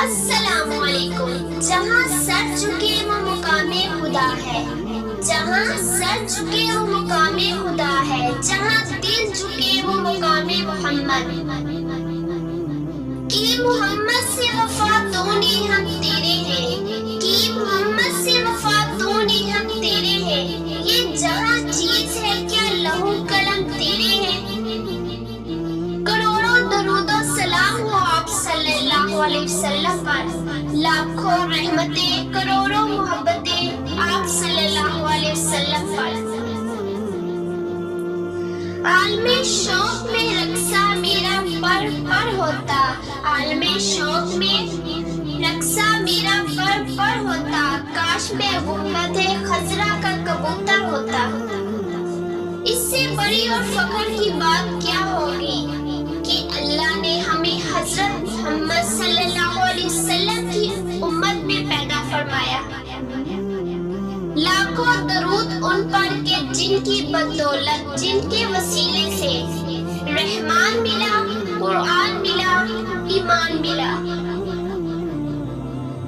السلام علیکم. جہاں سر جھکے وہ مقام خدا ہے، جہاں سر جھکے وہ مقام خدا ہے، جہاں دل جھکے وہ مقام محمد. کی محمد سے وفا تو نے ہم تیرے ہیں، کی محمد سے وفا تو نے ہم تیرے ہیں. یہ جہاں چیز ہے کیا لہو قلم تیرے ہیں. کروڑوں درود و سلام ہو آپ صلی اللہ علیہ وسلم پر، لاکھوں رحمتیں کروڑوں محبتیں آپ صلی اللہ علیہ وسلم پر. عالم شوق میں رقصہ میرا پر پر ہوتا، عالم شوق میں رقصہ میرا پر پر ہوتا. کاش میں گنبد خضرا کا کبوتر ہوتا. اس سے بڑی اور فخر کی بات کیا ہوگی کہ اللہ نے ہمیں حضرت محمد صلی اللہ علیہ وسلم کی امت میں پیدا فرمایا. لاکھوں درود ان پر کہ جن کی بدولت، جن کے وسیلے سے رحمان ملا، قرآن ملا، ایمان ملا.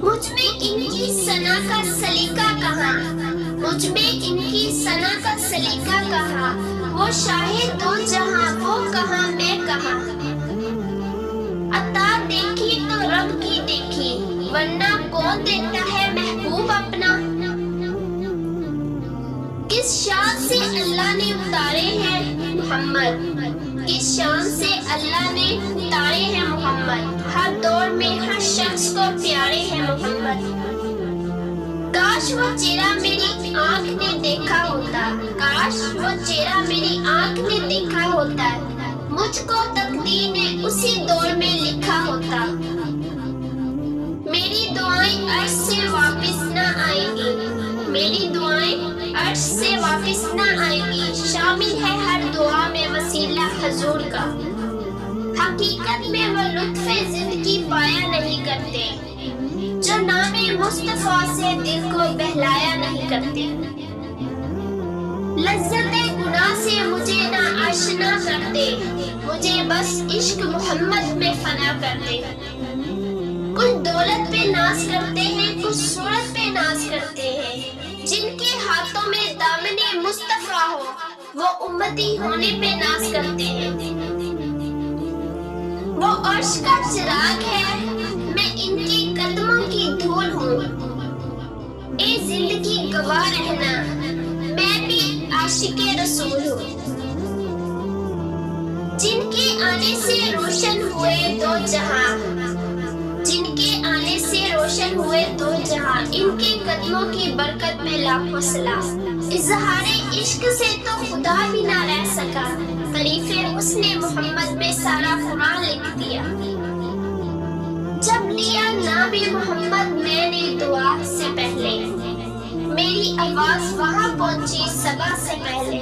مجھ میں ان کی ثنا کا سلیقہ کہاں، مجھ میں ان کی ثنا کا سلیقہ کہاں. وہ شاہد دو جہاں، وہ کہاں میں کہاں. عطا دیکھی تو رب کی دیکھی، ورنہ کون دیتا ہے محبوب اپنا. کس شان سے اللہ نے اتارے ہیں محمد، کس شان سے اللہ نے اتارے ہیں محمد. ہر دور میں ہر شخص کو پیارے ہیں محمد. کاش وہ چہرہ میری آنکھ نے دیکھا ہوتا، کاش وہ چہرہ میری آنکھ نے دیکھا ہوتا. مجھ کو تقدیر نے اسی دور میں لکھا ہوتا. میری دعائیں عرش سے واپس نہ آئیں گی، میری دعائیں عرش سے واپس نہ آئیں گی. شامل ہے ہر دعا میں وسیلہ حضور کا. حقیقت میں وہ لطف زندگی پایا نہیں کرتے جو نام مصطفیٰ سے دل کو بہلایا نہیں کرتے. لذت گناہ سے مجھے نہ آشنا کرتے، مجھے بس عشق محمد میں فنا کرتے. کچھ دولت پہ ناز کرتے ہیں، کچھ صورت پہ ناز کرتے ہیں. جن کے ہاتھوں میں دامن مصطفیٰ ہو وہ امتی ہونے پہ ناز کرتے ہیں. وہ عرش کا چراغ ہے، میں ان کے قدموں کی دھول ہوں. اے زندگی گواہ رہنا، میں بھی عاشق رسول ہوں. جن کے آنے سے روشن ہوئے دو جہاں، جن کے آنے سے روشن ہوئے دو جہاں. ان کے قدموں کی برکت میں لاکھوں سلام. اظہار عشق سے تو خدا بھی نہ رہ سکا، تعریف حسن محمد میں سارا قرآن لکھ دیا. جب لیا نام محمد میں نے دعا سے پہلے، میری آواز وہاں پہنچی صبا سے پہلے.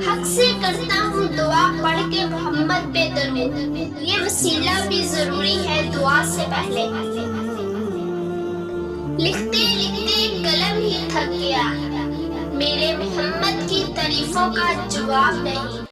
حق سے کرتا ہوں دعا پڑھ کے محمد پہ درود، یہ وسیلہ بھی ضروری ہے دعا سے پہلے. لکھتے لکھتے قلم ہی تھک گیا، میرے محمد کی تعریفوں کا جواب نہیں.